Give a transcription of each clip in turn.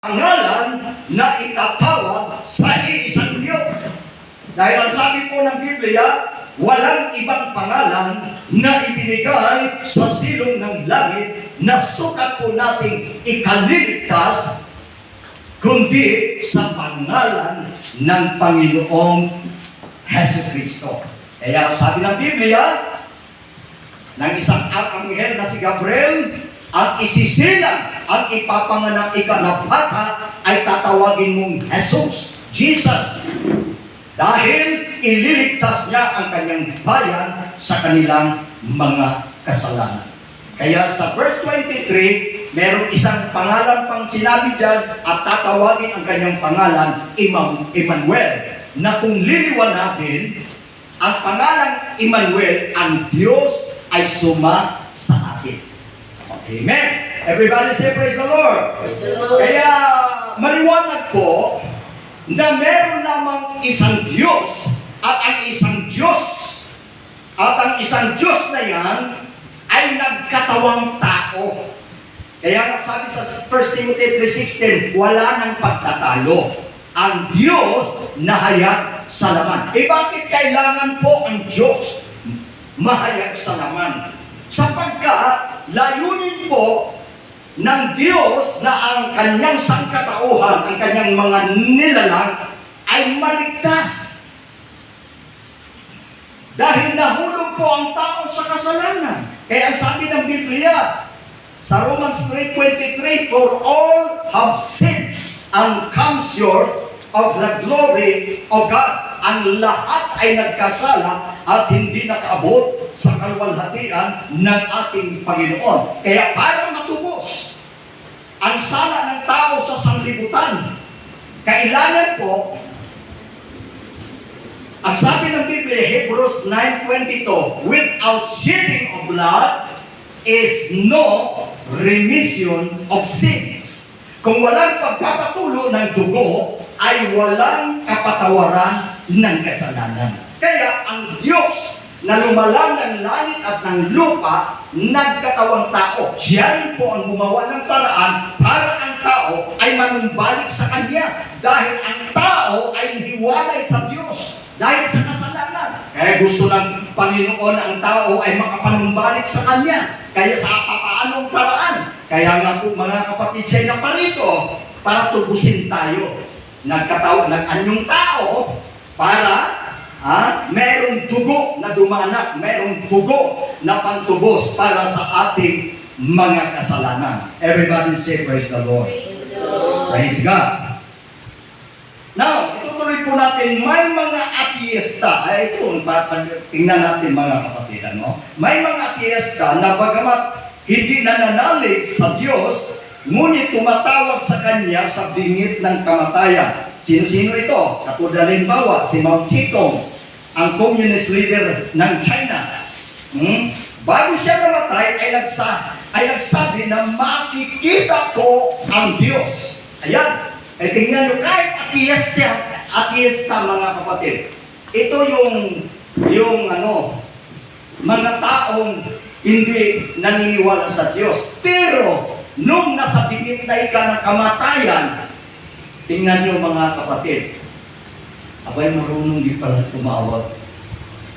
pangalan na itatawag sa iisang Diyos. Dahil ang sabi po ng Biblia, walang ibang pangalan na ibinigay sa silong ng langit na sukat po nating ikaliligtas, kundi sa pangalan ng Panginoong Jesucristo. Kaya sabi ng Biblia, ng isang anghel na si Gabriel, ang isisilang, ang ipapanganak na bata ay tatawagin mong Jesus, Jesus. Dahil ililigtas niya ang kanyang bayan sa kanilang mga kasalanan. Kaya sa verse 23, merong isang pangalan pang sinabi dyan at tatawagin ang kanyang pangalan Emmanuel. Na kung liliwanagin, ang pangalan Emmanuel, ang Diyos ay suma sa atin. Amen. Everybody say praise the Lord. Kaya maliwanag po na meron namang isang Diyos at ang isang Diyos na yan ay nagkatawang tao. Kaya nga sabi sa 1 Timothy 3:16, wala nang pagtatalo ang Diyos na hayag sa laman. Bakit kailangan po ang Diyos mahayag sa laman? Sapagkat layunin po ng Diyos na ang kanyang sangkatauhan, ang kanyang mga nilalang ay maligtas. Dahil nahulog po ang tao sa kasalanan. Kaya ang sabi ng Biblia sa Romans 3:23, for all have sinned and come short of the glory of God. Ang lahat ay nagkasala at hindi nakaabot sa kalwalhatian ng ating Panginoon. Kaya para matubos ang sala ng tao sa sanglibutan, kailangan po, ang sabi ng Biblia, Hebrews 9:22, without shedding of blood is no remission of sins. Kung walang pagpapatulo ng dugo, ay walang kapatawaran ng kasalanan. Kaya ang Diyos na lumalang ng langit at ng lupa, nagkatawang tao. Siya rin po ang gumawa ng paraan para ang tao ay manumbalik sa Kanya. Dahil ang tao ay hiwalay sa Diyos dahil sa kasalanan. Kaya gusto ng Panginoon ang tao ay makapanumbalik sa Kanya. Kaya sa papaanong paraan. Kaya nga po mga kapatid, siya na parito para tubusin tayo. Nag-anyong tao para merong dugo na dumanak, merong dugo na pantubos para sa ating mga kasalanan. Everybody say praise the Lord. Praise God. Now, itutuloy po natin, may mga ateista. Ito, tingnan natin mga kapatid. May mga ateista na bagamat hindi nananalig sa Diyos, ngunit tumatawag sa Kanya sa bingit ng kamatayan. Sino-sino ito? Katulad halimbawa, si Mao Zedong, ang communist leader ng China. Bago siya namatay, ay nagsabi na makikita ko ang Diyos. Ayan. Tingnan nyo, kahit ateista mga kapatid, ito yung mga taong hindi naniniwala sa Diyos. Pero, nung nasa bingit na ika ng kamatayan, tingnan nyo mga kapatid, abay marunong di palang tumawag,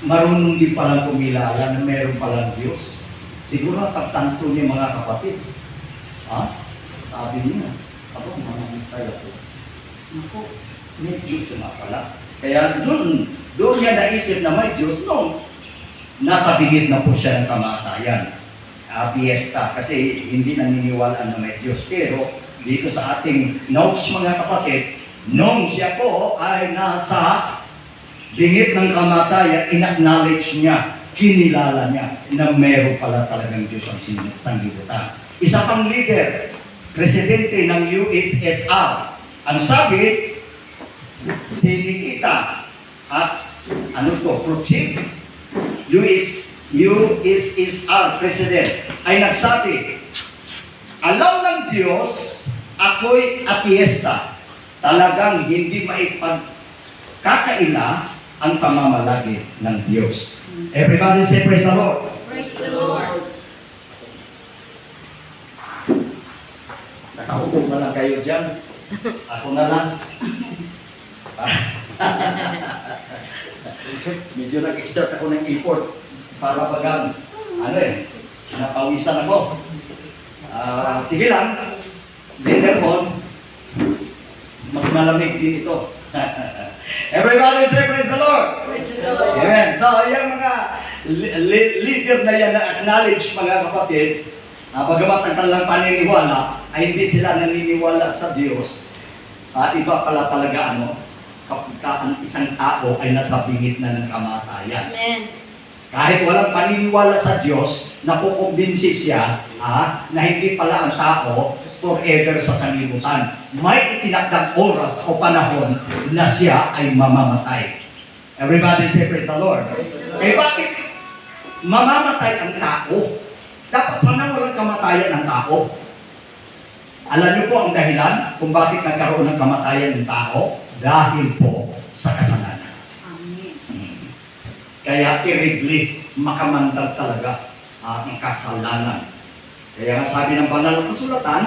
marunong di palang kumilala na meron palang Diyos. Siguro pagtanto niya mga kapatid, sabi niya, mamamatay ako. Naku, may Diyos na pala. Kaya doon niya naisip na may Diyos nung nasa bingit na po siya ng kamatayan. Fiesta, kasi hindi naniniwala na may Diyos. Pero dito sa ating notes mga kapatid, nung siya po ay nasa bingit ng kamatayan, in-acknowledge niya, kinilala niya na meron pala talagang Diyos ang sanglibutan. Isa pang leader, presidente ng USSR, ang sabi, si Nikita at Khrushchev, USSR president, ay nagsabi, alam ng Diyos, ako'y ateista. Talagang hindi maipagkakaila ang pamamalagi ng Diyos. Everybody say praise the Lord. Praise the Lord. Nakaupo na lang kayo dyan. Ako na lang. Medyo nag-exert ako ng effort para bagang, napawisan ako. Sige lang, later on, mas malamig din ito. Everybody say praise the Lord. Amen. So, yung mga leader na yan na acknowledge, mga kapatid, bagamat ang kanilang paniniwala ay hindi sila naniniwala sa Diyos, iba pala talaga kapag ang isang tao ay nasa bingit na ng kamatayan. Amen. Kahit walang paniniwala sa Diyos, nakukumbinsi siya na hindi pala ang tao forever sa sanlibutan. May itinakdang oras o panahon na siya ay mamamatay. Everybody say praise the Lord. Eh bakit mamamatay ang tao? Dapat sana walang kamatayan ng tao. Alam niyo po ang dahilan kung bakit nagkaroon ng kamatayan ng tao? Dahil po sa kasalanan. Amen. Kaya terribly makamandag talaga ang kasalanan. Kaya nga sabi ng banal na kasulatan,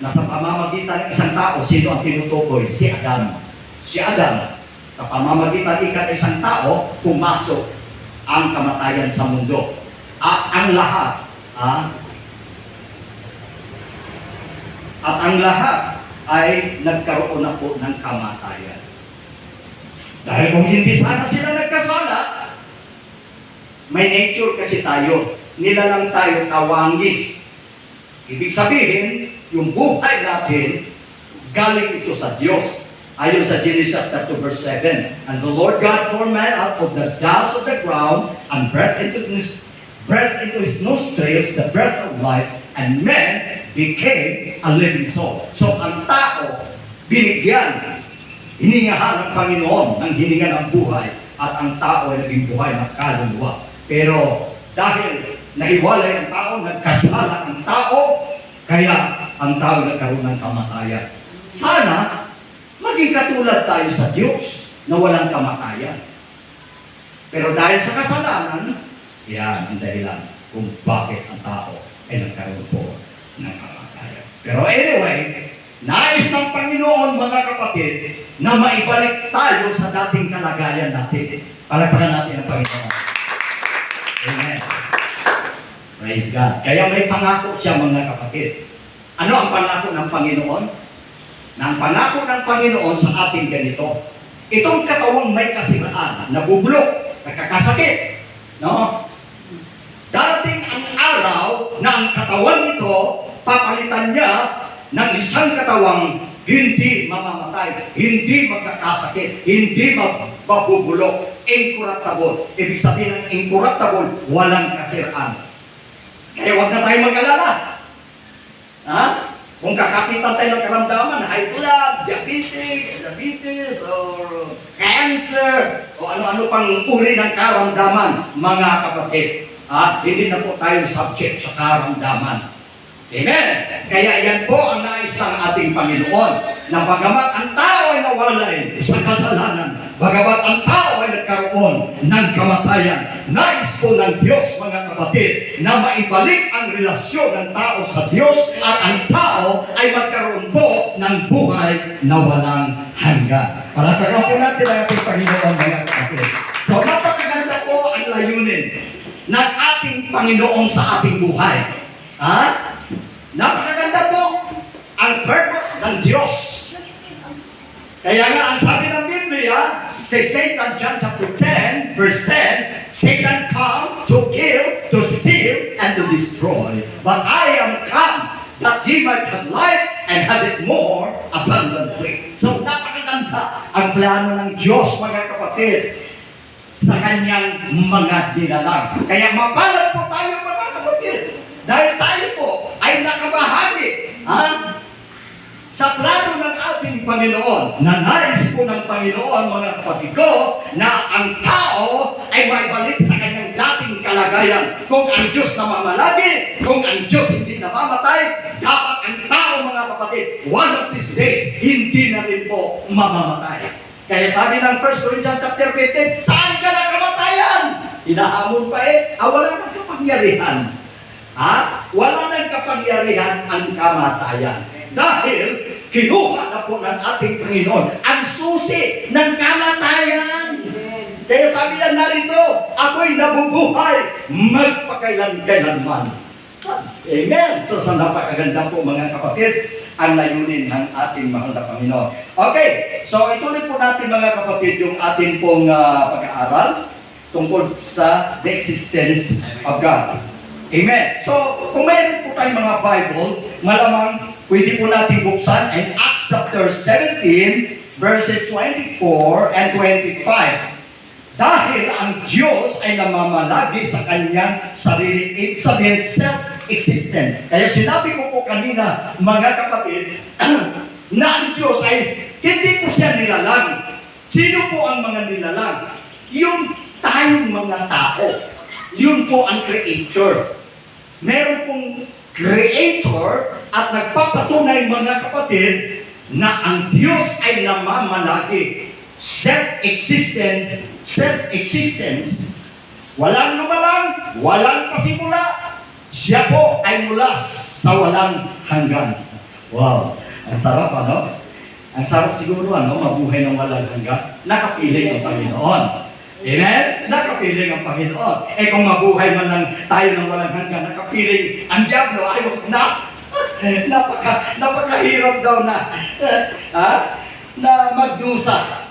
nasa pamamagitan ng isang tao, sino ang tinutukoy? Si Adam. Si Adam. Sa pamamagitan ng isang tao, pumasok ang kamatayan sa mundo. At ang lahat ay nagkaroon na po ng kamatayan. Dahil kung hindi sana sila nagkasala, may nature kasi tayo. Nilalang tayo kawangis. Ibig sabihin, yung buhay natin, galing ito sa Diyos. Ayon sa Genesis chapter 2 verse 7. And the Lord God formed man out of the dust of the ground and breathed into his nostrils the breath of life, and man became a living soul. So ang tao, binigyan, hiningahan ng Panginoon ng hininga ng buhay, at ang tao ay naging buhay na kaluluwa. Pero dahil nahiwalay ang tao, nagkasala ang tao, kaya ang tao nagkaroon ng kamatayan. Sana maging katulad tayo sa Diyos na walang kamatayan. Pero dahil sa kasalanan, yan ang dahilan kung bakit ang tao ay nagkaroon po ng kamatayan. Pero anyway, nais ng Panginoon, mga kapatid, na maibalik tayo sa dating kalagayan natin. Palagpakan natin ang Panginoon. Amen. Praise God. Kaya may pangako siya, mga kapatid. Ano ang pangako ng Panginoon? Ang pangako ng Panginoon sa ating ganito. Itong katawang may kasiraan, nabubulok, nakakasakit, no? Darating ang araw na ang katawan nito, papalitan niya ng isang katawang hindi mamamatay, hindi magkakasakit, hindi mabubulok, incorruptible. Ibig sabihin ng incorruptible, walang kasiraan. Kaya huwag na tayo mag-alala. Kung kakapitan tayo ng karamdaman, high blood, diabetes, or cancer, o ano-ano pang uri ng karamdaman, mga kapatid. Hindi na po tayo subject sa karamdaman. Amen. Kaya yan po ang nais ng ating Panginoon, na bagamat ang tao ay nawalay sa kasalanan, bagamat ang tao ay nagkaroon ng kamatayan, nais po ng Diyos, mga kapatid, na maibalik ang relasyon ng tao sa Diyos, at ang tao ay magkaroon po ng buhay na walang hanggan. Palagpakan po natin ang ating Panginoon, mga kapatid. So napakaganda po ang layunin ng ating Panginoon sa ating buhay. Napakaganda po ang purpose ng Diyos. Kaya nga, ang sabi ng Biblia, si Satan, John chapter 10, verse 10, Satan come to kill, to steal, and to destroy. But I am come that ye might have life and have it more abundantly. So, napakaganda ang plano ng Diyos, mga kapatid, sa kanyang mga dinalang. Kaya mapalad po tayo, mga kapatid, dahil tayo po ay nakabahagi sa plano ng ating Panginoon, na nais po ng Panginoon, mga kapatid ko, na ang tao ay maibalik sa kanyang dating kalagayan. Kung ang Diyos namamalagi, kung ang Diyos hindi namamatay, dapat ang tao, mga kapatid, one of these days, hindi na rin po mamamatay. Kaya sabi ng 1 Corinthians chapter 15, saan ka na kamatayan? Hinahamon pa wala nang kapangyarihan. Wala nang kapangyarihan ang kamatayan. Dahil kinuha na po ng ating Panginoon ang susi ng kamatayan. Kaya sabi niya narito, ako'y nabubuhay magpakailan-kailanman. Amen. So sa napakaganda po mga kapatid, ang layunin ng ating mahal na Panginoon. Okay, so ituloy po natin mga kapatid yung ating pong pag-aaral tungkol sa the existence of God. Amen. So kung mayroon po tayong mga Bible, malamang pwede po natin buksan in Acts chapter 17 verses 24 and 25. Dahil ang Diyos ay namamalagi sa kanyang sarili, ibig sabihin self-existent. Kaya sinabi ko po kanina, mga kapatid, na ang Diyos ay hindi po siya nilalang. Sino po ang mga nilalang? Yung tayong mga tao. Yun po ang creator. Meron pong creator at nagpapatunay mga kapatid na ang Diyos ay namamalagi. Self-existence, walang lumalang, walang pasimula, siya po ay mula sa walang hanggan. Wow, ang sarap ano? Ang sarap siguro ano, mabuhay ng walang hanggan. Nakapiling ang Panginoon. Amen? Nakapiling ang Panginoon. Eh kung mabuhay man lang tayo ng walang hanggan, nakapiling ang Diablo, ay wag na. Napakahirap daw na magdusa.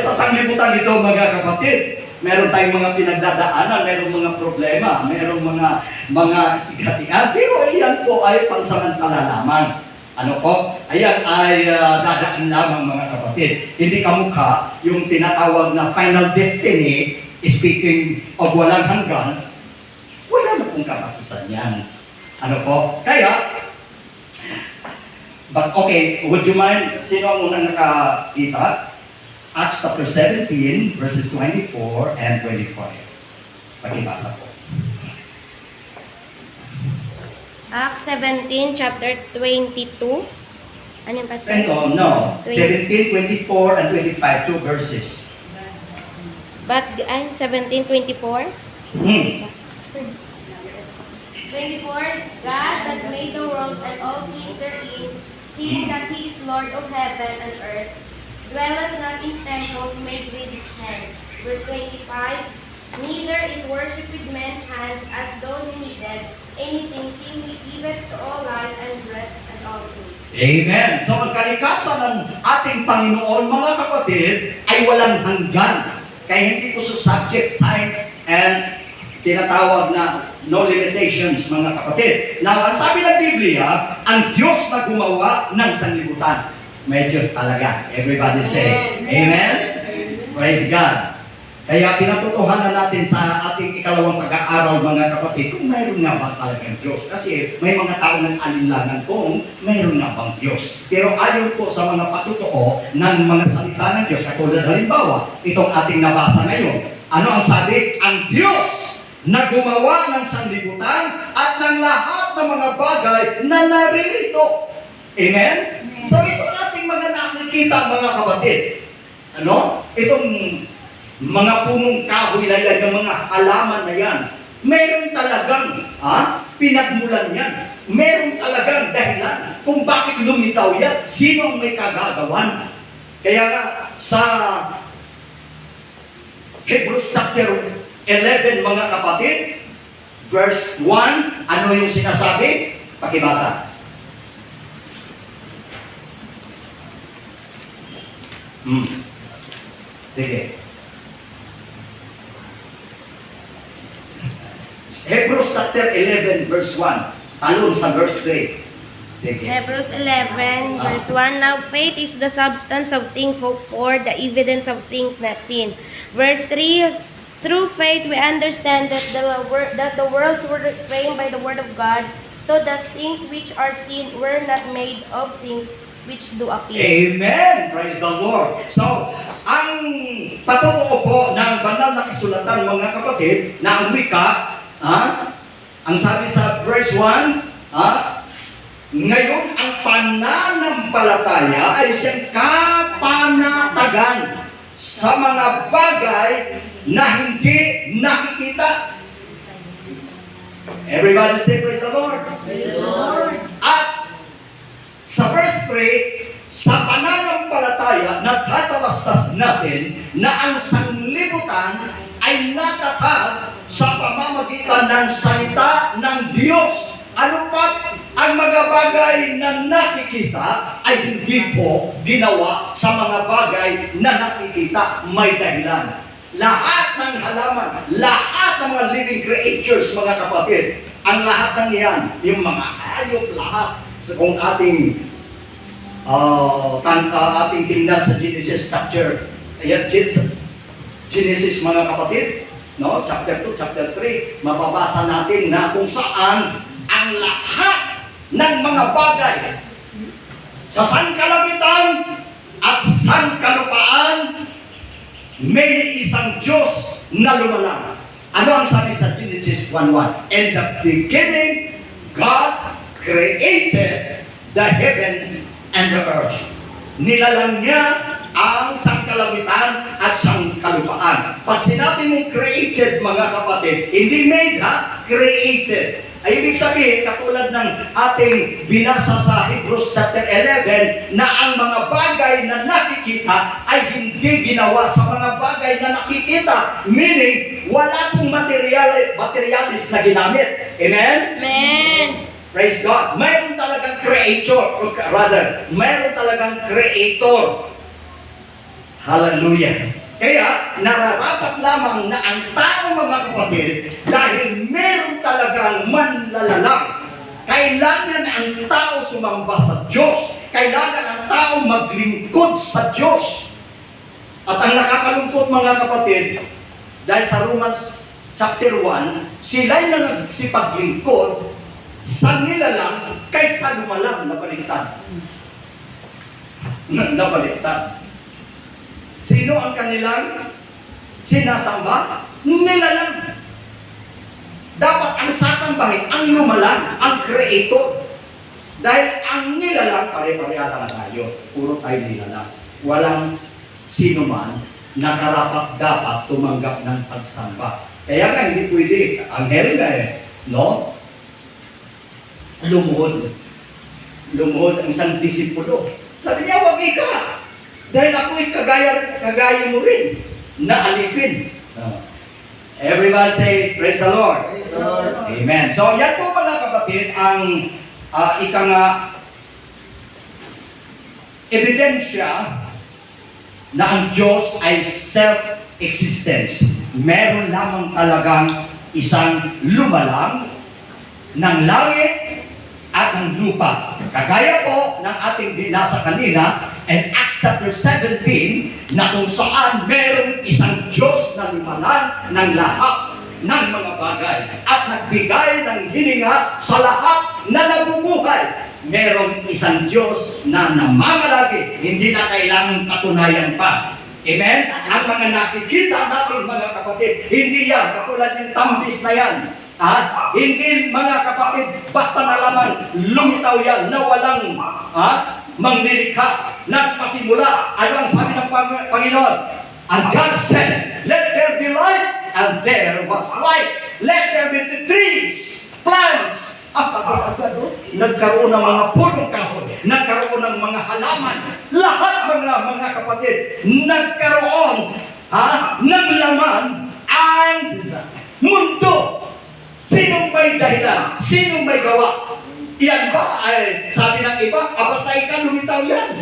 Sa sanglibutan ito mga kapatid, meron tayong mga pinagdadaanan, meron mga problema, meron mga igatian, pero iyan po ay pansamantala lamang. Ano po? Ayan ay dadaan lamang mga kapatid. Hindi kamukha yung tinatawag na final destiny, speaking of walang hanggan, wala na pong katapusan yan. Ano po? Kaya, but okay, would you mind, sino ang unang nakakita? Acts chapter 17, verses 24 and 25. Pakibasa po. Acts 17, chapter 22. Ano yung pastor? No. 17, 24 and 25, two verses. But, 17, 24? 24. 24, God that made the world and all things therein, seeing that He is Lord of heaven and earth, dwelleth not in temples made with hands. Verse 25, neither is worship with men's hands as though He needed anything, seeing He giveth to all life and breath and all things. Amen. So ang kalikasan ng ating Panginoon, mga kapatid, ay walang hanggan. Kaya hindi po sa subject, time, and tinatawag na no limitations, mga kapatid. Now, ang sabi ng Biblia, ang Diyos na gumawa ng sanlibutan. May Diyos talaga. Everybody say, Amen? Praise God. Kaya pinatutuhanan natin sa ating ikalawang pag-aaral, mga kapatid, kung mayroon nga bang talagang Diyos. Kasi may mga tao ng alinlangan kung mayroon nga bang Diyos. Pero ayon po sa mga patutuo ng mga salita ng Diyos, katulad halimbawa, itong ating nabasa ngayon. Ano ang sabi? Ang Diyos na gumawa ng sanlibutan at ng lahat ng mga bagay na naririto. Amen? So ito nating mga nakikita, mga kapatid. Ano? Itong mga punong kahoy na yan, yung mga halaman na yan, meron talagang pinagmulan yan. Meron talagang dahilan kung bakit lumitaw yan. Sino ang may kagagawan? Kaya nga, sa Hebrews chapter 11, mga kapatid, verse 1, ano yung sinasabi? Pakibasa. Sige. Hebrews chapter 11, verse 1. Talon sa verse 3. Sige. Hebrews 11, verse 1. Now faith is the substance of things hoped for, the evidence of things not seen. Verse 3, through faith we understand that the worlds were framed by the word of God, so that things which are seen were not made of things which do appear. Amen! Praise the Lord. So, ang patutuo po ng banal na kasulatan, mga kapatid, na ang wika, ang sabi sa verse 1, ngayon ang pananampalataya ay siyang kapanatagan sa mga bagay na hindi nakikita. Everybody say praise the Lord. Praise the Lord. At Sa verse 3, sa pananampalataya, natatalastas natin na ang sanglibutan ay natatag sa pamamagitan ng salita ng Diyos. Ano pat ang mga bagay na nakikita ay hindi po ginawa sa mga bagay na nakikita, may dahilan. Lahat ng halaman, lahat ng mga living creatures, mga kapatid, ang lahat ng iyan, yung mga hayop, lahat, kung ating ating tingnan sa Genesis chapter, ayan, Genesis mga kapatid, no? Chapter 2, chapter 3, mababasa natin na kung saan ang lahat ng mga bagay sa sangkalagitan at sangkalupaan may isang Diyos na lumalang. Ano ang sabi sa Genesis 1:1? In the beginning, God created the heavens and the earth. Nilalang niya ang sangkalagitan at sangkalupaan. Pag sinabi mong created, mga kapatid, hindi made ha, created. Ay ibig sabihin, katulad ng ating binasa sa Hebrews chapter 11, na ang mga bagay na nakikita ay hindi ginawa sa mga bagay na nakikita. Meaning, wala pong materialis na ginamit. Amen? Amen. Praise God. Mayroon talagang creator, or rather, mayroon talagang creator. Hallelujah. Kaya, nararapat lamang na ang tao, mga kapatid, dahil meron talagang manlalalang. Kailangan ang tao sumamba sa Diyos. Kailangan ang tao maglingkod sa Diyos. At ang nakakalungkot, mga kapatid, dahil sa Romans chapter 1, sila'y nagsipaglingkod sa nilalang kaysa lumalang na baliktad. Nabaliktad. Sino ang kanilang sinasamba? Nilalang. Dapat ang sasambahin, ang lumalang, ang creator. Dahil ang nilalang, pare-pareha lang tayo. Puro tayo nilalang. Walang sino man na karapat-dapat tumanggap ng pagsamba. Kaya nga hindi pwede. Anghel nga no? Lumuhod. Lumuhod ang isang disipulo. Sabi niya, wag ika. Dahil ako'y kagaya mo rin na alipin. Everybody say, praise the Lord. Praise the Lord. Amen. So, yan po mga kapatid, ang ebidensya na ang Diyos ay self-existence. Meron lamang talagang isang lumalang ng langit at ng lupa. Kagaya po ng ating binasa kanina, in Acts chapter 17, na kung saan merong isang Diyos na lumalang ng lahat ng mga bagay at nagbigay ng hininga sa lahat na nabubuhay. Merong isang Diyos na namamalagi, hindi na kailangang patunayan pa. Amen? Ang mga nakikita natin, mga kapatid, hindi yan, katulad ng tambis na yan. Hindi, mga kapatid, basta na lamang lumitaw yan na walang manglilikha, nagpasimula. Ano ang sabi ng Panginoon? And God said, let there be light, and there was light. Let there be the trees, plants. Nagkaroon ng mga punong kahoy, nagkaroon ng mga halaman. Lahat mga kapatid, nagkaroon ng laman ang mundo. Sinong may dahilan? Sinong may gawa? Iyan ba? Sabi ng iba, basta ikaw lumitaw yan.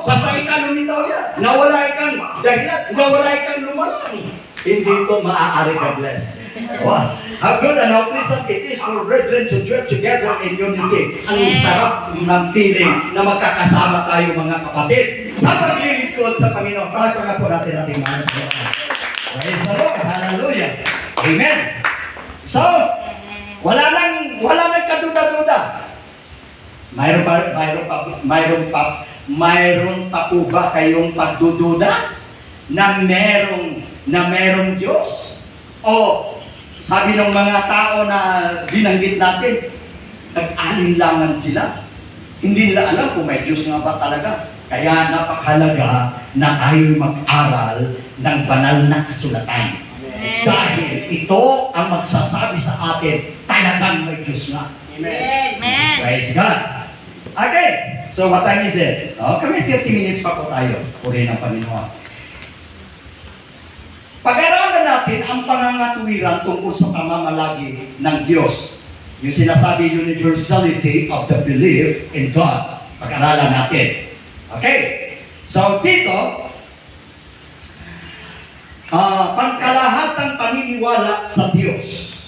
Basta ikaw lumitaw yan. Nawala ikang dahilan, nawala ikang lumalang. Hindi po maaari ka bless. Wow. How good and how pleasant it is for brethren to dwell together in unity. Ang sarap ng feeling na magkakasama tayo, mga kapatid, sa paglilingkod sa Panginoon. Palagpagan po natin ating mga kapatid. Praise the Lord. Hallelujah. Amen. So, wala nang kaduda-duda. Mayroon pa po ba kayong pagdududa na merong Diyos? O sabi ng mga tao na binanggit natin, nag-alinlangan sila. Hindi nila alam kung may Diyos nga ba talaga. Kaya napakahalaga na tayo mag-aral ng banal na kasulatan. Dahil ito ang magsasabi sa atin, talagang may Diyos nga. Amen. Praise God. Okay, so what time is it? Kami 30 minutes pa po tayo. Purihin ng Panginoon. Pag-aralan natin ang pangangatuwiran tungkol sa pamamalagi ng Diyos. Yung sinasabi universality of the belief in God. Pag-aralan natin. Okay, so dito, pangkalahatang paniniwala sa Diyos.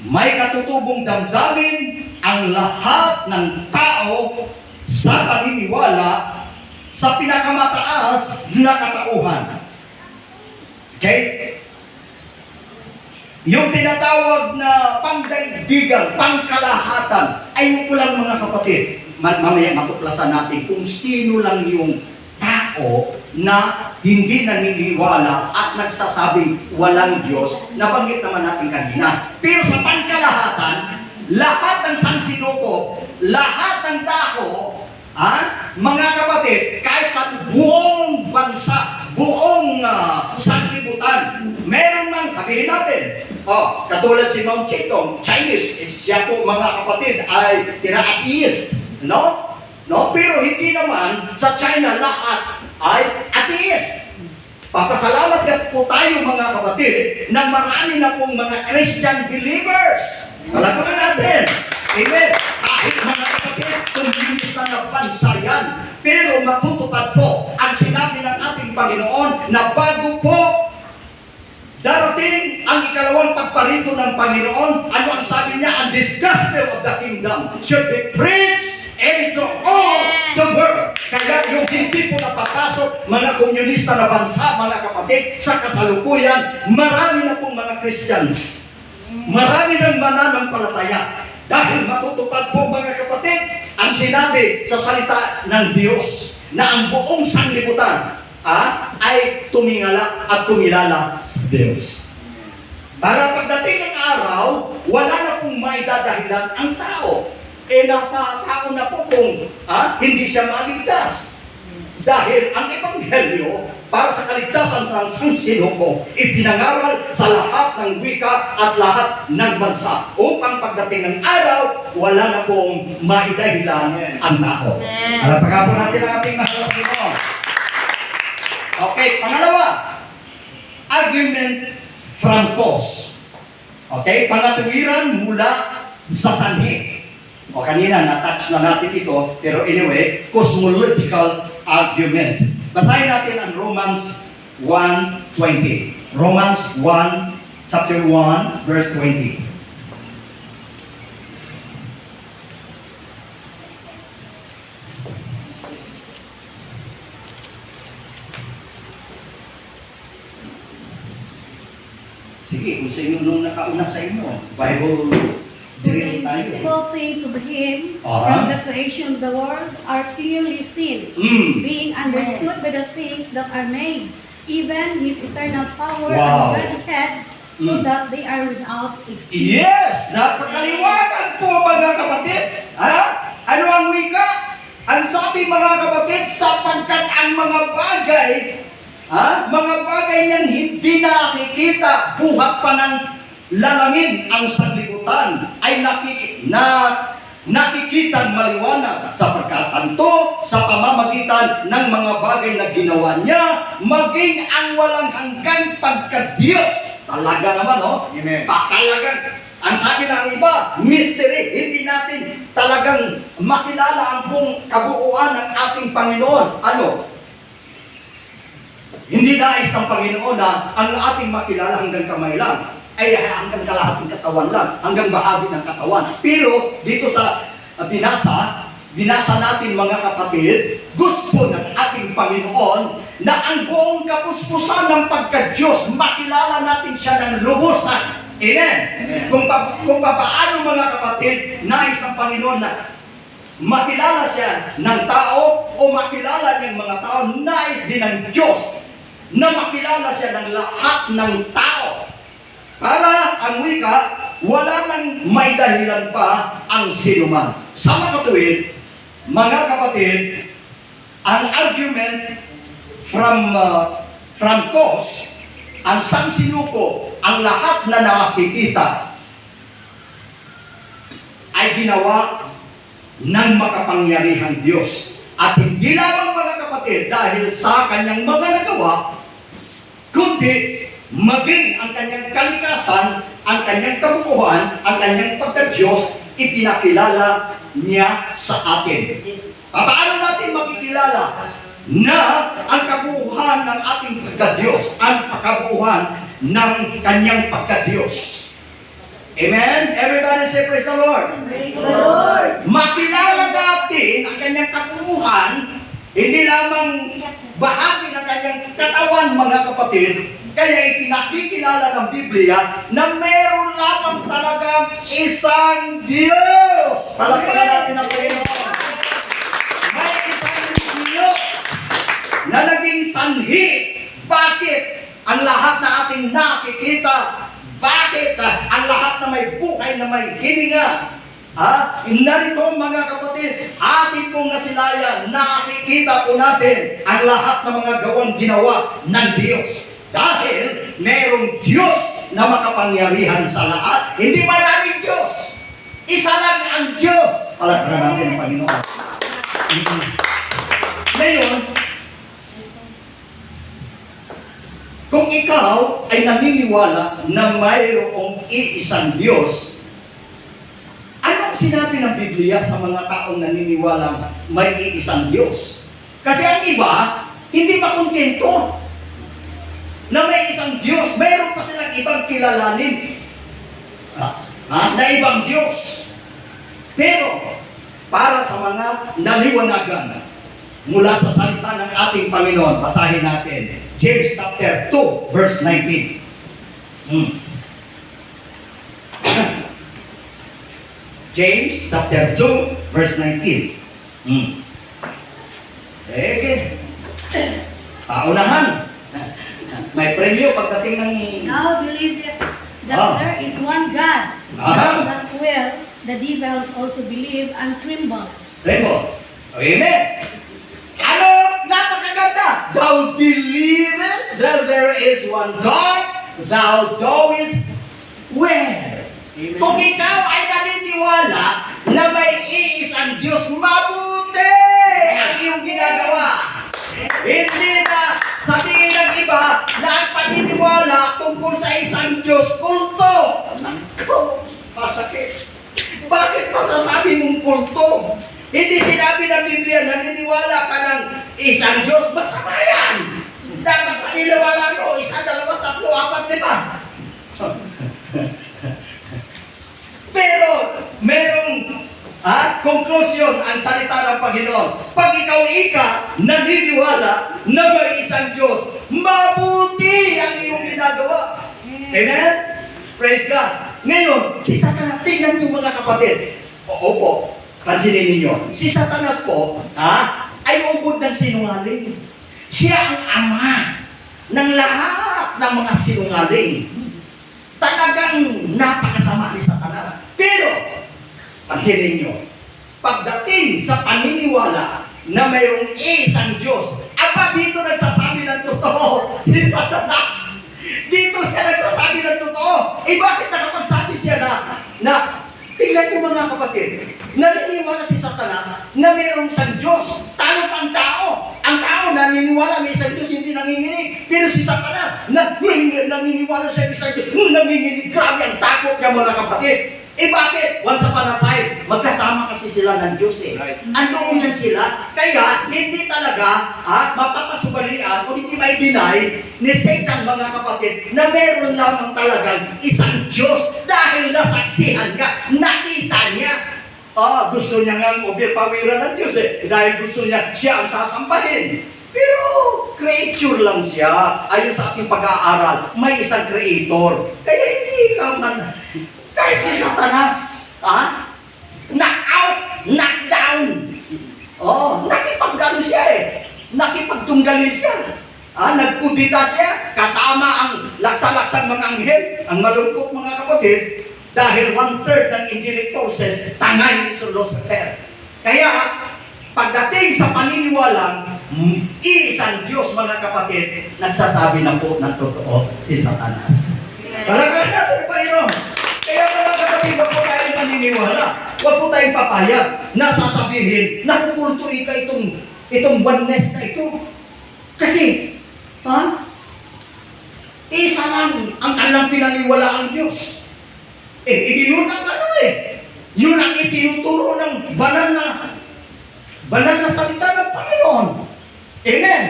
May katutubong damdamin ang lahat ng tao sa paniniwala sa pinakamataas na katauhan. Okay? Yung tinatawag na pangdaigdigan, pangkalahatan, ay ko lang mga kapatid. Mamaya matuklasan natin kung sino lang yung tao na hindi naniniwala at nagsasabing walang Diyos, nabanggit naman natin kanina. Pero sa pangkalahatan, lahat ng sansinuko, lahat ng tao, mga kapatid, kahit sa buong bansa, buong sanlibutan, meron man, sabihin natin, katulad si Mao Zedong, Chinese, siya po mga kapatid ay tira-atheist, no? Pero hindi naman sa China lahat ay atheist. Papasalamat po tayo mga kapatid na marami na pong mga Christian believers. Palagpakan natin. Amen. Kahit mga kapatid, komunista na bansa yan. Pero matutupad po ang sinabi ng ating Panginoon na bago po darating ang ikalawang pagparito ng Panginoon, ano ang sabi niya? And this gospel of the kingdom should be preached into all the world. Kaya yung hindi po napapasok mga komunista na bansa, mga kapatid, sa kasalukuyan, marami na pong mga Christians. Marami ng mananampalataya. Dahil matutupad po mga kapatid, ang sinabi sa salita ng Diyos na ang buong sanlibutan ay tumingala at tumilala sa Diyos. Para pagdating ng araw, wala na pong maidadahilan ang tao. Nasa tao na po kung hindi siya maligtas. Dahil ang Ebanghelyo, para sa kaligtasan sa sansinuko, ipinangaral sa lahat ng wika at lahat ng bansa. Upang pagdating ng araw, wala na pong maidahilan ang tao. Alapagan po natin ang ating mahal na Panginoon. Okay, pangalawa, argument from cause. Okay, pangatuwiran mula sa sanhi. O kanina, na-touch na natin ito, pero anyway, cosmological argument. Basahin natin ang Romans 1:20. Romans 1, chapter 1, verse 20. Sige, kung sa inyo nung nakauna sa inyo, Bible, For the drill tayo. invisible things of Him Aha. from the creation of the world are clearly seen, being understood by the things that are made, even His eternal power Wow. and Godhead, so that they are without excuse. Yes! Napakaliwanag po mga kapatid. Ano ang wika? Ang sabi mga kapatid, sapagkat ang mga bagay, mga bagay yan hindi nakikita, buhat pa ng lalangin ang sanlibutan, ay nakikitang maliwanag sapagkat tanto sa pamamagitan ng mga bagay na ginawa niya, maging ang walang hanggang pagka-Diyos. Talaga naman, Amen. Talagang, ang sabi ng iba, mystery, hindi natin talagang makilala ang buong kabuuan ng ating Panginoon. Ano? Hindi nais ng Panginoon na ang ating makilala hanggang kamay lang, ay hanggang kalahating katawan lang, hanggang bahagi ng katawan. Pero dito sa binasa natin mga kapatid, gusto ng ating Panginoon na ang buong kapuspusan ng pagka-Diyos, makilala natin siya ng lubusan. Amen? Kung paano mga kapatid, nais ng Panginoon na makilala siya ng tao o makilala ng mga tao, nais din ng Diyos na makilala siya ng lahat ng tao. Para ang wika, wala nang may dahilan pa ang sinuman. Sa makatuwid, mga kapatid, ang argument from cause, ang sansinuko, ang lahat na nakikita ay ginawa ng makapangyarihang Diyos. At hindi lamang mga kapatid dahil sa kanyang mga nagawa, kundi maging ang kanyang kalikasan, ang kanyang kabuuan, ang kanyang pagka-Diyos, ipinakilala niya sa atin. Paano natin makikilala na ang kabuuan ng ating pagka-Diyos, ang kabuuan ng kanyang pagka-Diyos? Amen? Everybody say praise the Lord. Praise the Lord. Makilala natin ang kanyang kabuuan, hindi lamang bahagi ng kanyang katawan, mga kapatid, kaya ipinakikilala ng Biblia na meron lamang talagang isang Diyos. Palakpakan natin ang Panginoon. May isang Diyos na naging sanhi. Bakit? Ang lahat na ating nakikita, bakit ang lahat na may buhay na may hininga? Narito mga kapatid, ating pong nasilayan, nakikita po natin ang lahat ng mga gawang ginawa ng Diyos. Dahil merong Diyos na makapangyarihan sa lahat. Hindi maraming Diyos. Isa lang ang Diyos. Palakpakan natin ang Panginoon. Ngayon, kung ikaw ay naniniwala na mayroong iisang Diyos, anong sinabi ng Biblia sa mga taong naniniwala may iisang Diyos? Kasi ang iba, hindi pa kontento na may isang Diyos. Mayroon pa silang ibang kilalanin na ibang Diyos. Pero, para sa mga naliwanagan mula sa salita ng ating Panginoon, basahin natin. James chapter 2, verse 19. James chapter 2, verse 19. Paunahan. May premyo pagdating ng... Now believe it that there is one God. Thou dost well, the devils also believe and tremble. Tremble. Amen. Ano? Napakaganda. Thou believest that there is one God, thou doest well. Kung ikaw ay naniniwala na may iisang Diyos, mabuti ang iyong ginagawa. Hindi na sabihin ng iba na ang paniniwala tungkol sa isang Diyos, kulto. Nako, masakit. Bakit masasabi mong kulto? Hindi sinabi ng Biblia na naniniwala ka ng isang Diyos, masama yan. Dapat paniniwala mo, 1, 2, 3, 4, 5. Pero, merong conclusion ang salita ng Panginoon. Pag ikaw naniniwala na may isang Diyos, mabuti ang iyong ginagawa. Amen? Praise God. Ngayon, si Satanas, tingnan niyo mga kapatid. Opo, pansinin ninyo. Si Satanas po, ay ubod ng sinungaling. Siya ang ama ng lahat ng mga sinungaling. Talagang napakasama ni Satanas. Pero, pansinin nyo, pagdating sa paniniwala na mayroong isang Diyos, dito nagsasabi ng totoo si Satanas. Dito siya nagsasabi ng totoo. Bakit nakapagsabi siya na tingnan nyo mga kapatid, naniniwala si Satanas na mayroong isang Diyos. Talo pa ang tao. Ang tao naniniwala may isang Diyos, hindi nanginginig. Pero si Satanas, naniniwala siya isang Diyos, nanginginig. Grabe ang takot niya mga kapatid. Bakit? Once upon a time, magkasama kasi sila ng Diyos Right. Andoon yan sila. Kaya, hindi talaga mapapasubalian o hindi may deny ni Satan mga kapatid na meron lamang talagang isang Diyos dahil nasaksihan niya, nakita niya. Gusto niya nga pawiran ng Diyos dahil gusto niya siya ang sasambahin. Pero, creature lang siya. Ayon sa ating pag-aaral, may isang creator. Kaya hindi ka man... Kahit si Satanas, knock out, knock down. Nakipagdano siya nakipagtunggali siya. Nagkudita siya, kasama ang laksa-laksang mga anghel, ang malungkot mga kapatid, dahil 1/3 ng angelic forces, tangay ni Lucifer. Kaya, pagdating sa paniniwalang, iisang Diyos mga kapatid, nagsasabi na po ng totoo si Satanas. Palagay natin ang Panginoon. Kaya mga kapatid, po tayo paniniwala. Huwag po tayong papayag na sasabihin, nakukulto ka itong oneness na ito. Kasi, isa lang ang kanilang pinaniwalaang Diyos. Yun ang yun ang itinuturo ng banal na salita ng Panginoon. Amen.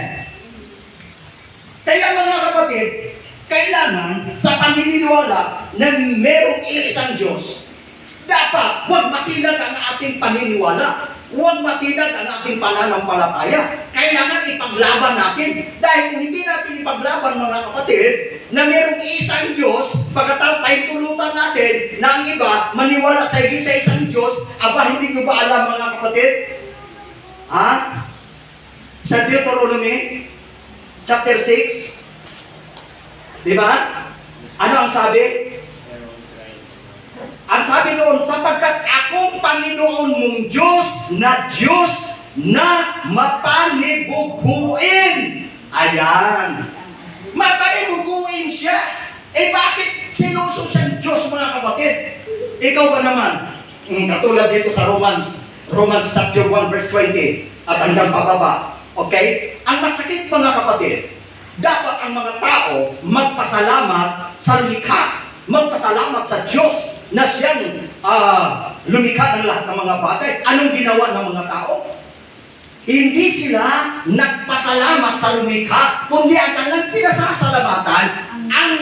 Kaya mga kapatid, kailangan sa paniniwala na merong iisang Diyos, dapat huwag matinag ang ating paniniwala. Huwag matinag ang ating pananampalataya. Kailangan ipaglaban natin. Dahil kung hindi natin ipaglaban, mga kapatid, na merong isang Diyos, pagkatapos paintulutan natin na ang iba maniwala sa higit sa isang Diyos, hindi nyo ba alam, mga kapatid? Sa Deuteronomy, chapter 6, di ba? Ano ang sabi? Ang sabi doon, sapagkat akong Panginoon mong Diyos na mapanibuguin. Ayan. Mapanibuguin siya. Bakit sinuso siyang Diyos, mga kapatid? Ikaw ba naman? Katulad dito sa Romans chapter 1 verse 20 at hanggang pababa. Okay? Ang masakit, mga kapatid, dapat ang mga tao magpasalamat sa lumikha. Magpasalamat sa Diyos na siyang lumikha ng lahat ng mga bagay. Anong ginawa ng mga tao? Hindi sila nagpasalamat sa lumikha, kundi ang kanilang pinasasalamatan ang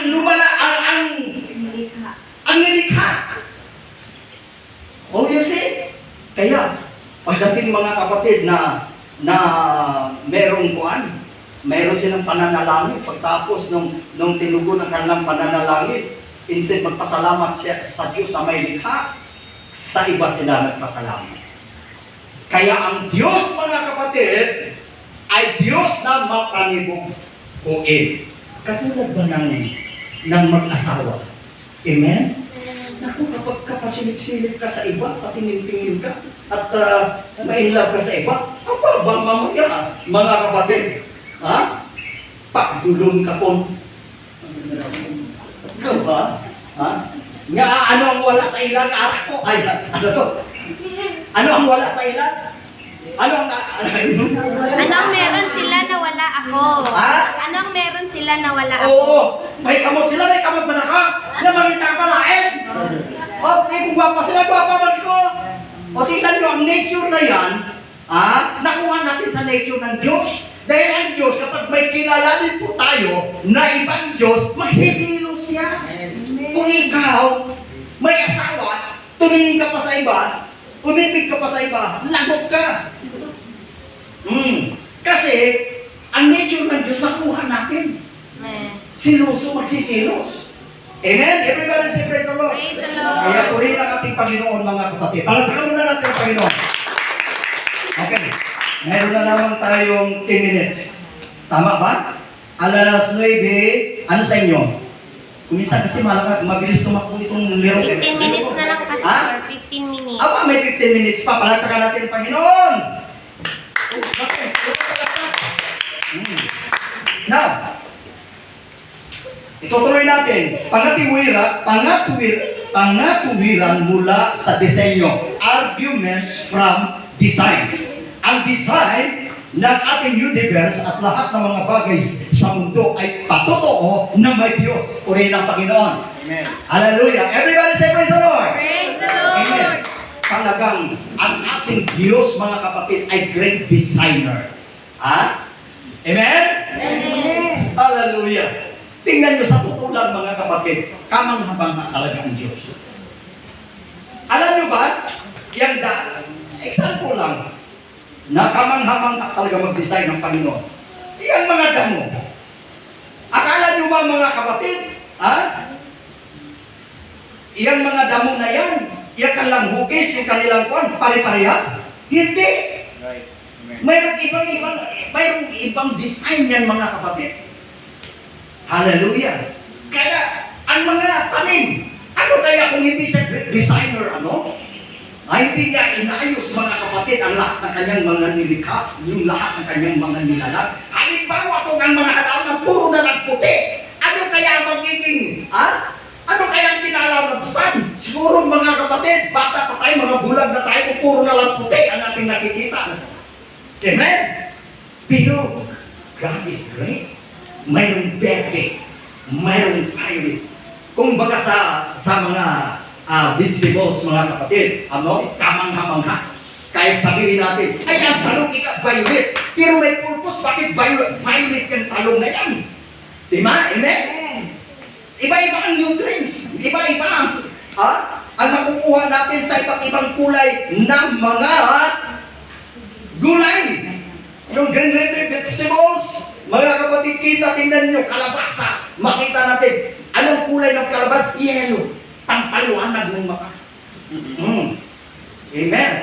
nilikha. You see? Kaya, pagdating mga kapatid na meron silang pananalangin, pagtapos nung tinugon ng kanilang pananalangin, instead magpasalamat siya sa Diyos na may likha, sa iba sila nagpasalamat. Kaya ang Diyos, mga kapatid, ay Diyos na mapanibuguin. Katulad ba ng mag-asawa? Amen? Naku, kapag kapasilip-silip ka sa iba, patingin-tingin ka, at ma-inlove ka sa iba, mamaya, mga kapatid, pagdulong ka po. Ikaw ba? Nga ano ang wala sa ilang arak ko? Ano to? Ano ang wala sa ilang? Anong meron sila na wala ako? Anong meron sila na wala ako? Oo, may kamot sila, may kamot ba na ka? Na mangita ka palain? Kung gwapa sila, gwapa man ko. Tingnan nyo, ang nature na yan, nakuha natin sa nature ng Diyos. Dahil ang Diyos, kapag may kilalanin po tayo na ibang Diyos, magsisilos siya. Kung ikaw, may asawa, tumingin ka pa sa iba, umibig ka pa sa iba, lagot ka. Kasi, ang nature ng Diyos, nakuha natin. Siluso, magsisilos. Amen? Everybody say praise the Lord. Praise the Lord. Kaya purihin ang ating Panginoon, mga kapatid. Palagpakan muna natin ang Panginoon. Okay. Meron na naman tayong 10 minutes. Tama ba? Alas 9, ano sa inyo? Kumisa kasi mabilis tumakbo itong liro. 15 minutes na lang, Pastor. 15 minutes. May 15 minutes pa. Palagpakan natin ang Panginoon. Okay. Now, itutuloy natin. Pangatuwiran mula sa disenyo. Argument from design. Ang design ng ating universe at lahat ng mga bagay sa mundo ay patotoo na may Diyos. Purihin ang Panginoon. Amen. Hallelujah. Everybody say praise the Lord. Praise the Lord. Amen. Talagang ang ating Diyos, mga kapatid, ay great designer. Amen? Amen. Hallelujah. Tingnan nyo sa totoo lang, mga kapatid, kamangha-mangha talaga ang Diyos. Alam nyo ba, example lang, na kamangha-mangha talaga mag-design ng Panginoon. Yung mga damo. Akala nyo ba, mga kapatid, yung mga damo na yan, yung kanilang hugis, yung kanilang pare-parehas? Hindi. Mayroong ibang design yan, mga kapatid. Hallelujah. Kaya, ang mga tanim, ano kaya kung hindi siya great designer, hindi niya inaayos, mga kapatid, ang lahat ng kanyang mga nilikha, yung lahat ng kanyang mga nilalang. Halimbawa kung ang mga halaman puro na lang puti, ano kaya magiging tayong kilalabsan. Siguro mga kapatid, bata pa tayo, mga bulag na tayo, kung puro na lang puti ang ating nakikita. Amen? Pero, God is great. Mayroong verde, mayroong violet. Kung baga sa mga vegetables, mga kapatid, kamangha-mangha. Kahit sabihin natin, ay, ang talong violet. Pero may purpose, bakit violet yung talong na yan? Diba? Amen? Iba-iba ang nutrients. Iba-iba ang nakukuha natin sa iba't ibang kulay ng mga gulay. Yung green leafy vegetables, mga kapatid, tingnan niyo, kalabasa. Makita natin, anong kulay ng kalabasa? Yellow. Pangpaliwanag ng mata. Amen.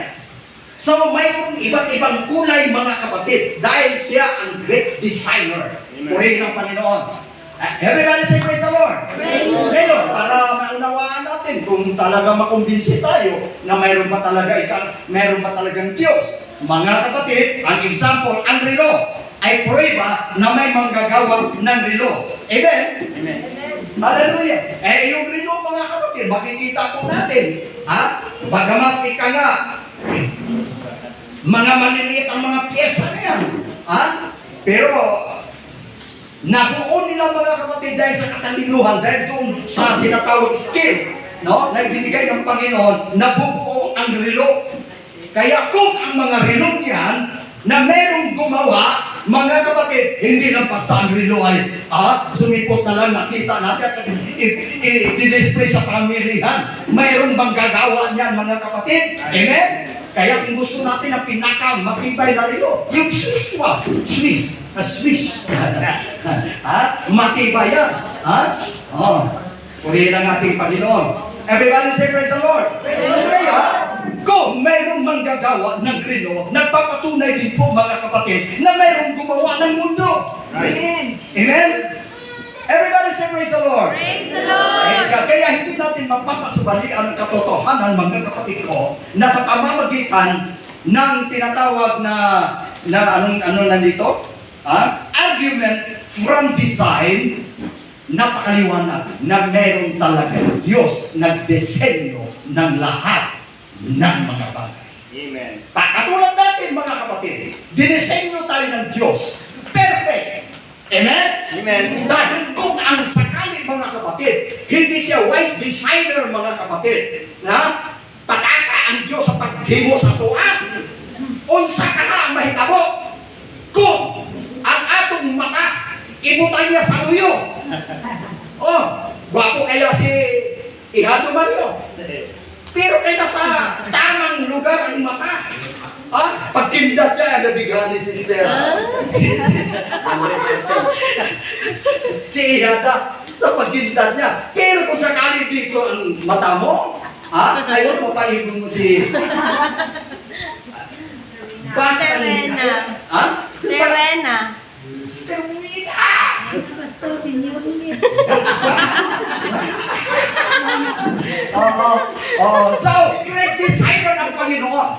So, mayroong iba't ibang kulay, mga kapatid, dahil siya ang great designer. Purihin ng Panginoon. Everybody say praise the Lord. Praise the Lord. Ngayon, para maunawaan natin kung talaga makumbinsi tayo na mayroon ba talagang Diyos. Mga kapatid, ang example, ang relo ay prueba na may manggagawa ng relo. Amen? Amen. Hallelujah. Yung relo, mga kapatid, makikita po natin. Bagamat nga, mga maliliit ang mga piyesa na yan. Pero, nabuo nila, mga kapatid, dahil sa katalinuhan, dahil doon sa tinatawag skill, na ibinigay ng Panginoon, nabubuo ang relo. Kaya kung ang mga relo niyan, na merong gumawa, mga kapatid, hindi lang basta ang relo ay, sumipot na lang, nakita natin, at i-display sa pamilihan. Mayroon bang gagawa niyan, mga kapatid? Amen? Kaya kung gusto natin ang pinaka-matibay na relo, yung Swiss. Matibay yan. Purihin ang ating Panginoon. Everybody say praise the Lord. Kaya, kung mayroong manggagawa ng relo, nagpapatunay din po, mga kapatid, na mayroong gumawa ng mundo. Amen. Amen? Everybody say praise the Lord. Praise the Lord. Praise God. Kaya hindi natin mapapasubali ang katotohanan, mga kapatid ko, na sa pamamagitan ng tinatawag na ano nandito? Argument from design, napakaliwanag na meron talaga Diyos nagdesenyo ng lahat ng mga bagay. Amen. Katulad natin, mga kapatid, dinesenyo tayo ng Diyos. Perfect. Amen? Amen. Dahil kung ang sakali, mga kapatid, hindi siya wise designer, mga kapatid, na pataka ang Diyos sa paghimo sa tuwa, unsa ka na ang mahitabo kung ang atong mata ibutan niya sa luyo. Gwapo kaya si Ihado Mario. Pero kaya sa tamang lugar ang mata. Pagtindag niya, nabigyan ni Sister. Si Ihada, sa pagtindag niya. Pero kung sakali dito ang mata mo, ayaw mo paibon mo si... Sister Wena. Sister Wena. Sister Wena! Gusto, Senyor Ulit. So, great designer ng Panginoon.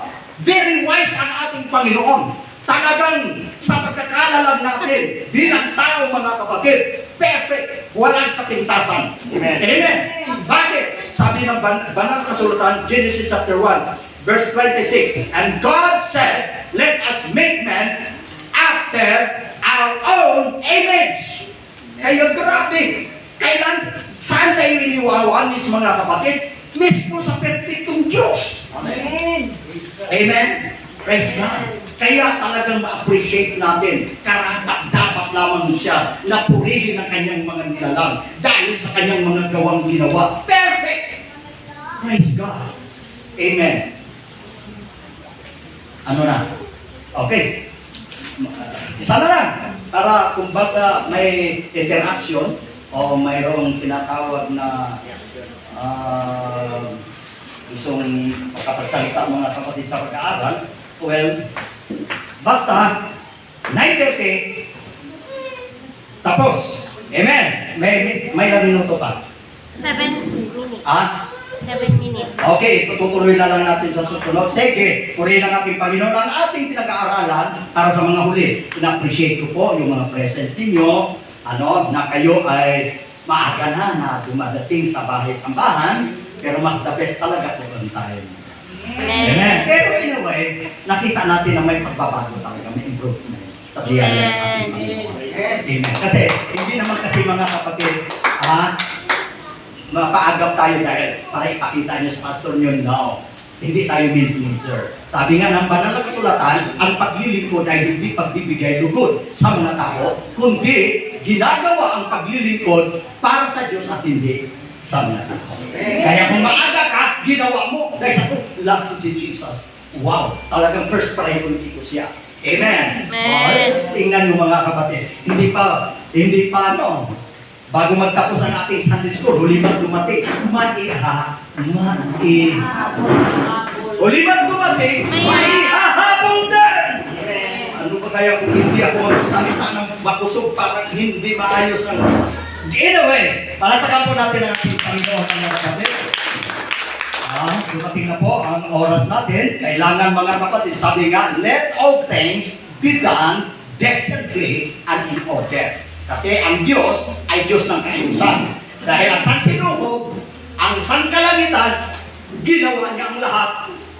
Very wise ang ating Panginoon. Talagang sa pagkakalalam natin, bilang tao, mga kapatid, perfect, walang kapintasan. Amen. Amen. Bakit? Sabi ng banal na kasulatan, Genesis chapter 1, verse 26, and God said, let us make man after our own image. Kaya grabe, saan tayo iniwawanis, mga kapatid? Mismo sa perfectong Diyos. Amen. Amen? Praise God. Kaya talagang ma-appreciate natin, karapat dapat lamang siya na purihin ang kanyang mga nilalang dahil sa kanyang mga gawang ginawa. Perfect! Praise God. Amen. Ano na? Okay. Isa na lang. Para kumbaga may interaction o mayroong tinatawag na gustong makapagsalita, mga kapatid, sa pag-aaral. Well, basta 9:30 tapos. Amen. May ilang minuto pa. 7 minutes. 7 minutes. Okay, tutuloy na lang natin sa susunod. Sige, purihin ang ating Panginoon. Ang ating pinag-aaralan para sa mga huli. Ina-appreciate ko po yung mga presence ninyo, na kayo ay maaga na dumadating sa bahay-sambahan, pero mas the best talaga kung on time. Amen. Pero anyway, nakita natin na may pagbabago talaga, may improvement sa biyaya ng ating Panginoon. Amen. Kasi, hindi naman kasi mga kapatid, mapaagap tayo dahil para ipakita niyo sa pastor niyo, no. Hindi tayo pleaser. Sabi nga ng banal na kasulatan, ang paglilingkod ay hindi pagbibigay lugod sa mga tao, kundi ginagawa ang paglilingkod para sa Diyos at hindi sa mga tao. Kaya kung maaga ka, ginawa mo dahil sa love ko si Jesus. Wow! Talagang first priority ko siya. Amen. Amen. Tingnan mo mga kapatid, hindi pa bago magtapos ang ating Sunday School, hulimang dumating, hulimang dumating, maihahabol din! Ano ba kaya kung hindi ako magsalita ng makusog para hindi maayos ang... Anyway, palatakan po natin ang ating Panginoon mga kapatid. Dumating na po ang oras natin. Kailangan mga kapatid, sabi nga, let all things be done decently and in order. Kasi ang Diyos ay Diyos ng kaayusan. Dahil ang sansinukob, ang sangkalangitan, ginawa niya ang lahat.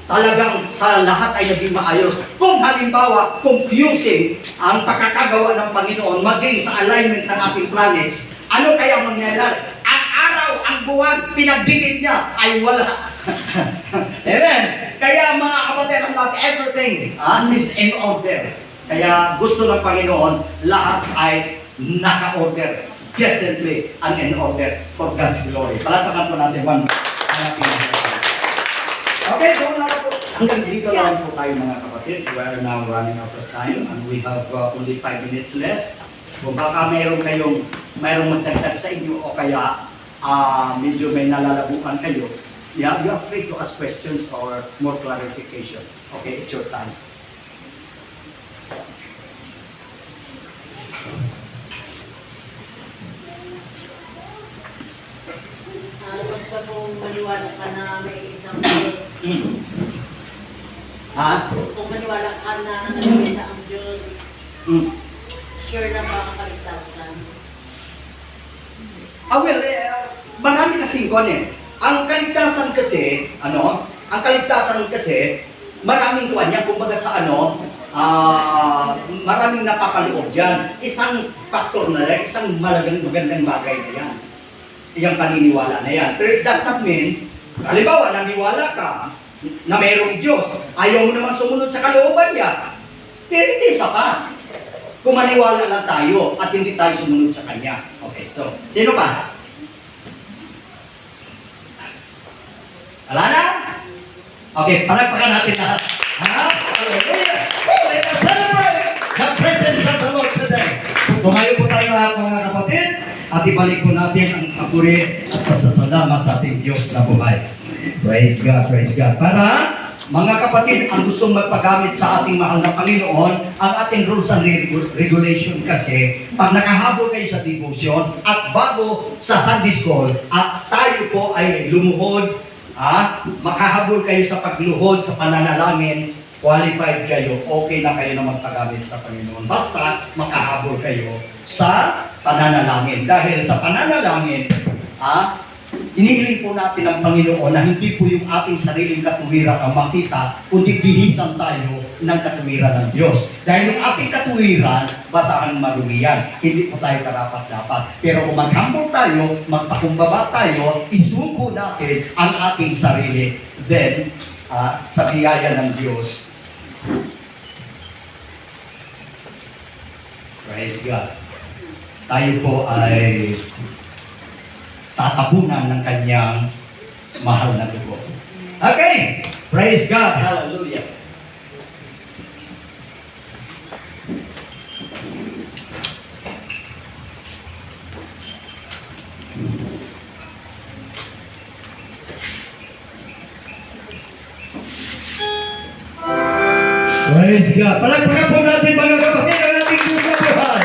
Talagang sa lahat ay naging maayos. Kung halimbawa, confusing ang pagkakagawa ng Panginoon maging sa alignment ng ating planets, ano kaya mangyayari? Ang araw, ang buwan, pinagdikit niya ay wala. Amen. Kaya mga kapatid, not everything is in order. Kaya gusto ng Panginoon, lahat ay naka-order, decently and in order for God's glory. Palagpakan po natin one. Okay, so hanggang dito lang po tayo mga kapatid. We are now running out of time and we have only 5 minutes left. Kung baka mayroong magdagdag sa inyo o kaya medyo may nalalabukan kayo, you are free to ask questions or more clarification. Okay, it's your time. Basta kung maniwala ka na may isang Diyos, kung maniwala ka na nagkita ang Diyos, sure na ba ang kaligtasan? Marami kasing kon eh. Ang kaligtasan kasi, maraming kuwan niya, kumbaga sa maraming napapaloob dyan. Isang faktor na yan, isang magandang bagay na yan. Iyang paniniwala na yan. Pero it does not mean, halimbawa, naniwala ka na mayroong Diyos, ayaw mo naman sumunod sa kalooban niya. Pero hindi sapat. Kung maniwala lang tayo at hindi tayo sumunod sa Kanya. Okay, so, sino pa? Wala na? Okay, palagpakan natin lahat. Hallelujah! Let us celebrate the presence of the Lord today. Tumayo po tayo lahat mga kapatid at ibalik po natin ang papuri at pasasalamat sa ating Diyos na buhay. Praise God, praise God. Para mga kapatid, ang gustong magpagamit sa ating mahal na Panginoon, ang ating rules and regulation kasi, pag nakahabol kayo sa devotion at bago sa Sunday School at tayo po ay lumuhod, makahabol kayo sa pagluhod sa pananalangin, qualified kayo, okay na kayo na magpagamit sa Panginoon. Basta makahabol kayo sa pananalangin. Dahil sa pananalangin, inihiling po natin ang Panginoon na hindi po yung ating sariling katuwiran ang makita, kundi bihisan tayo ng katuwiran ng Diyos. Dahil yung ating katuwiran, basahan marumi yan. Hindi po tayo karapat-dapat. Pero kung mag-humble tayo, magpakumbaba tayo, isuko natin ang ating sarili. Then, sa biyaya ng Diyos. Praise God. Tayo po ay tatapunan ng kanyang mahal na dugo. Okay! Praise God! Hallelujah! Praise God! Palagpakan po natin mga kapatid ang ating Diyos na buhay!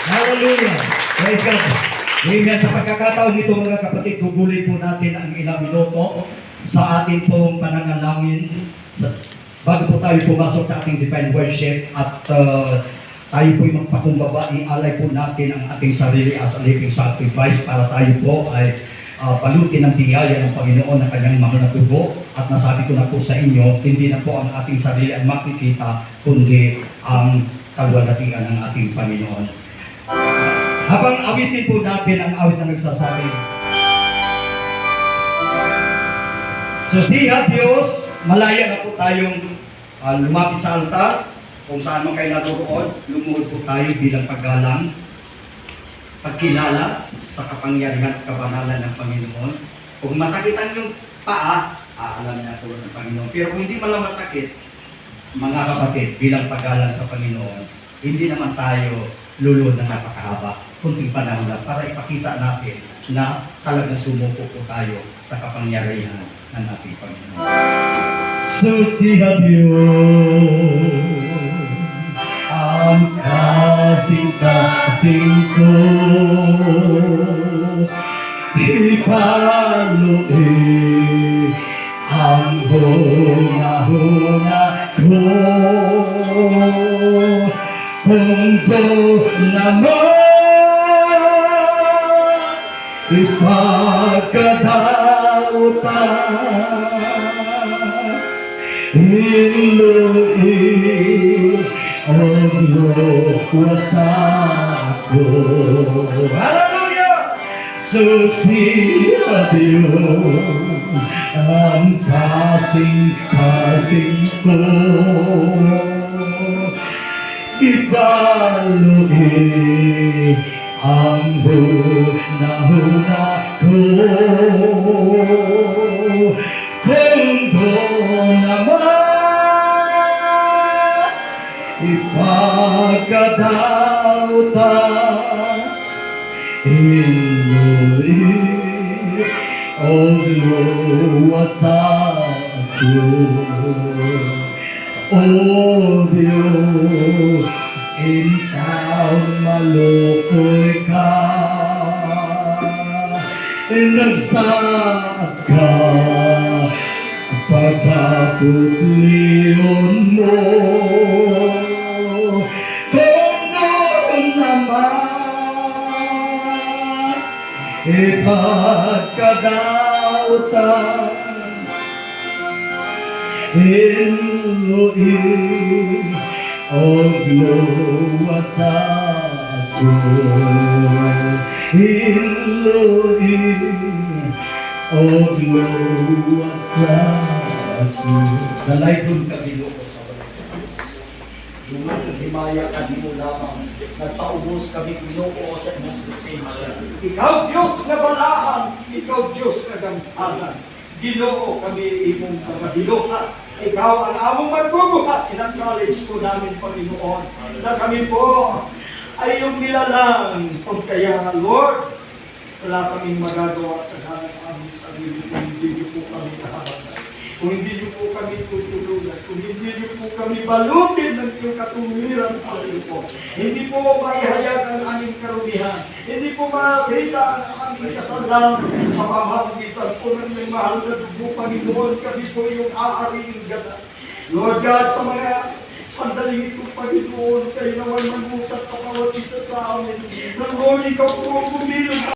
Hallelujah! Praise God! Amen. Sa pagkakataon nito mga kapatid, gugulin po natin ang ilang minuto sa ating pong pananalangin bago po tayo pumasok sa ating divine worship at tayo po'y magpakumbaba, ialay po natin ang ating sarili as a living sacrifice para tayo po ay palutin ng biyaya ng Panginoon na kanyang mahal na tubo. At nasabi ko na po sa inyo, hindi na po ang ating sarili ang makikita, kundi ang kalwalhatian ng ating Panginoon. Habang awitin po natin ang awit na nagsasabi, Susiha Diyos, malaya na po tayong lumapit sa altar. Kung saan man kayo naroon, lumuhod po tayo bilang paggalang, pagkilala sa kapangyarihan at kabanalan ng Panginoon. Kung masakit ang iyong paa, alam niya po ng Panginoon. Pero kung hindi man lang masakit, mga kapatid, bilang paggalang sa Panginoon, hindi naman tayo lulod na napakahaba. Kunting panahon lang para ipakita natin na talagang sumuko po tayo sa kapangyarihan ng ating Panginoon. Susiha Diyos, ang kasing-kasing ko, ipaluin ang huna-huna ko. Kung doon naman ipagkadautan, iluin ang luwasa ko. Hallelujah! Susiha Diyos, ang kasing-kasing ko, ipaluin ang huna-huna ko. Kung doon naman ipagkadautan, iluin ang luwasa ko. O Diyos, ikaw malukoy ka, nagsaka pagkaputliyon mo. Kung doon naman ipagkadautan, iluin ang luwasa ko. Iluin ang luwasa ko. Nalaybon ka Ginoo sa Ginoo, himaya ka Ginoo lamang. Nagpaubos kami Ginoo sa imong presensya. Ikaw Diyos na balaan, ikaw Diyos na gantanan. Ginoo kami imong pagbiluhat. Ikaw ang among magbubuhat. In-acknowledge po namin, Panginoon, na kami po ay iyong nilalang. Kung kaya, Lord, wala kaming magagawa sa dalang aming sarili kung hindi niyo po kami kahabatan. Kung hindi niyo po kami tutulungan. Kung hindi niyo po kami balutin ng iyong katuwiran, Panginoon. Hindi po maihayag ang aming karumihan. Hindi po makita ang aming kasalanan sa pamamagitan po ng may mahal na dugo, Panginoon. Kami po yung aariing gana. Lord God, sa mga sandaling ito, Panginoon, kayo naman mag-usap sa bawat isa sa amin. Nang Lord, ikaw po ang kumilos